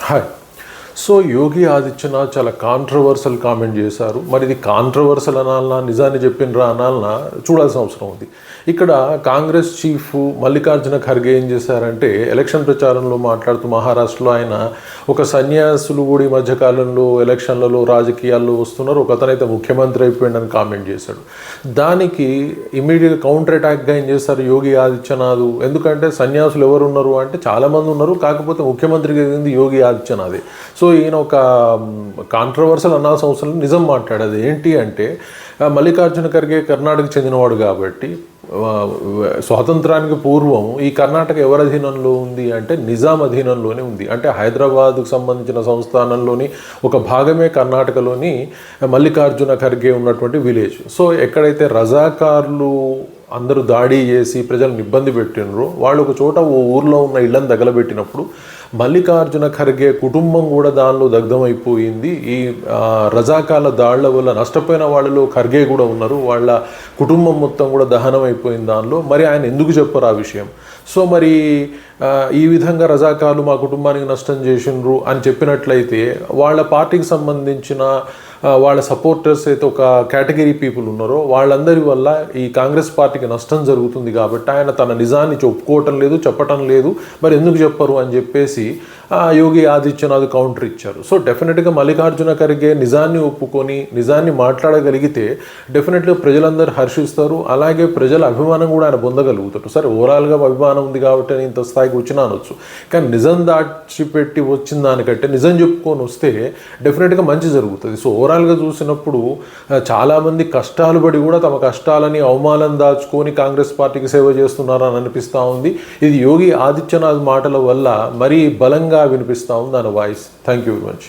Hi. So Yogi Adityanath చాలా controversial comment చేశారు. మరి ఇది కాంట్రవర్సల్ అనాలనా, నిజాన్ని చెప్పినరా అనాలనా చూడాల్సిన అవసరం ఉంది. ఇక్కడ కాంగ్రెస్ చీఫ్ మల్లికార్జున ఖర్గే ఏం చేశారంటే ఎలక్షన్ ప్రచారంలో మాట్లాడుతూ మహారాష్ట్రలో ఆయన ఒక సన్యాసులు కూడా ఈ మధ్యకాలంలో ఎలక్షన్లలో రాజకీయాల్లో వస్తున్నారు, ఒక అతనైతే ముఖ్యమంత్రి అయిపోయిందని కామెంట్ చేశాడు. దానికి ఇమీడియట్గా కౌంటర్ అటాక్గా ఏం చేస్తారు యోగి ఆదిత్యనాథ్. ఎందుకంటే సన్యాసులు ఎవరు ఉన్నారు అంటే చాలామంది ఉన్నారు, కాకపోతే ముఖ్యమంత్రికి అయింది యోగి ఆదిత్యనాథే. సో ఈయన ఒక కాంట్రవర్సల్ అనాల్సిన అవసరం నిజం మాట్లాడేది ఏంటి అంటే మల్లికార్జున ఖర్గే కర్ణాటకకు చెందినవాడు కాబట్టి స్వాతంత్రానికి పూర్వం ఈ కర్ణాటక ఎవరి అధీనంలో ఉంది అంటే నిజాం అధీనంలోనే ఉంది. అంటే హైదరాబాద్కు సంబంధించిన సంస్థానంలోని ఒక భాగమే కర్ణాటకలోని మల్లికార్జున ఖర్గే ఉన్నటువంటి విలేజ్. సో ఎక్కడైతే రజాకార్లు అందరూ దాడి చేసి ప్రజలను ఇబ్బంది పెట్టినరు, వాళ్ళు ఒక చోట ఓ ఊర్లో ఉన్న ఇళ్లను తగలబెట్టినప్పుడు మల్లికార్జున ఖర్గే కుటుంబం కూడా దానిలో దగ్ధమైపోయింది. ఈ రజాకాల దాళ్ల వల్ల నష్టపోయిన వాళ్ళలో ఖర్గే కూడా ఉన్నారు, వాళ్ళ కుటుంబం మొత్తం కూడా దహనం అయిపోయింది దానిలో. మరి ఆయన ఎందుకు చెప్పరు ఆ విషయం? సో మరి ఈ విధంగా రజాకాలు మా కుటుంబానికి నష్టం చేసిండ్రు అని చెప్పినట్లయితే వాళ్ళ పార్టీకి సంబంధించిన వాళ్ళ సపోర్టర్స్ అయితే ఒక కేటగిరీ పీపుల్ ఉన్నారో వాళ్ళందరి వల్ల ఈ కాంగ్రెస్ పార్టీకి నష్టం జరుగుతుంది. కాబట్టి ఆయన తన నిజాన్ని ఒప్పుకోవటం లేదు, చెప్పటం లేదు. మరి ఎందుకు చెప్పరు అని చెప్పేసి యోగి ఆదిత్యనాథ్ కౌంటర్ ఇచ్చారు. సో డెఫినెట్గా మల్లికార్జున ఖర్గే నిజాన్ని ఒప్పుకొని నిజాన్ని మాట్లాడగలిగితే డెఫినెట్గా ప్రజలందరూ హర్షిస్తారు, అలాగే ప్రజల అభిమానం కూడా ఆయన పొందగలుగుతారు. సరే ఓవరాల్గా అభిమానం ఉంది కాబట్టి నేను ఇంత స్థాయికి వచ్చినా అనొచ్చు, కానీ నిజం దాచిపెట్టి వచ్చిన దానికంటే నిజం చెప్పుకొని వస్తే డెఫినెట్గా మంచి జరుగుతుంది. సో ఓవరాల్గా చూసినప్పుడు చాలామంది కష్టాలు పడి కూడా తమ కష్టాలని అవమానం దాచుకొని కాంగ్రెస్ పార్టీకి సేవ చేస్తున్నారని అనిపిస్తూ ఉంది. ఇది యోగి ఆదిత్యనాథ్ మాటల వల్ల మరీ బలంగా వినిపిస్తూ ఉంది ఆయన voice. Thank you very much.